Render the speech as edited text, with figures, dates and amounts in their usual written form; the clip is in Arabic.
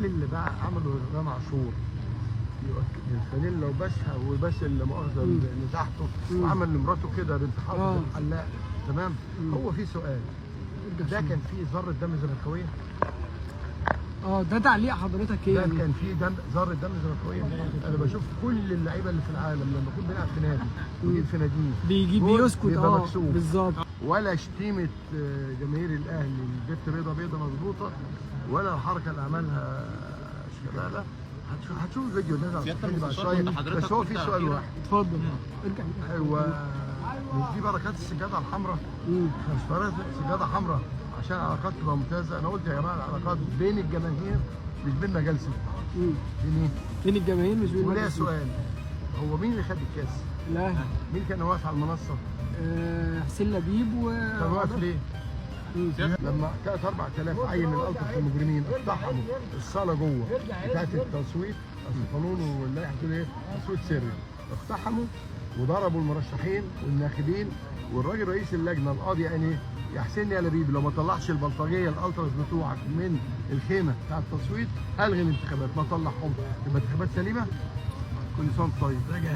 اللي بقى عملوا امام عاشور الفانيلا وبسها وبس اللي مؤاخذه اللي تحته وعمل لمراته كده بنت حافظ الحلاق. تمام. هو في سؤال، ده كان فيه ذره دم زملكاويه؟ ده تعليق حضرتك ايه؟ ده كان فيه ذره دم زملكاويه. انا بشوف كل اللعيبه اللي في العالم لما يكون بيلعب في نادي ويجيب في ناديه بيسكت. بالظبط. ولا شتيمه جماهير الاهلي البت بيضه مظبوطه، ولا الحركه اللي عملها شيكابالا. هتشوف الفيديو ده بعد شويه. بس هو في سؤال واحد. اتفضل. ايوه، مش دي بركات السجاده الحمراء؟ مش بركات السجاده حمراء عشان العلاقات تبقى ممتازه. انا قلت يا جماعه العلاقات بين الجماهير مش بيننا جلسه. بين الجماهير مش بين. وليا سؤال، هو مين اللي خد الكاس؟ لا، مين كان واقف على المنصه؟ حسين لبيب. كان واقف ليه؟ لما كانت 4000 عيل من الطف المجرمين اقتحموا الصاله جوه بتاعت التصويت، القانون واللائحه بتقول ايه؟ تصويت سري. اقتحموا وضربوا المرشحين والناخبين، والراجل رئيس اللجنه القاضي قال ايه؟ يا حسين يا لبيب لو ما طلعش البلطجيه الالتراس بتوعك من الخيمه بتاع التصويت هلغي الانتخابات. ما طلعهم، يبقى انتخابات سليمه. كل سنه وانت طيب.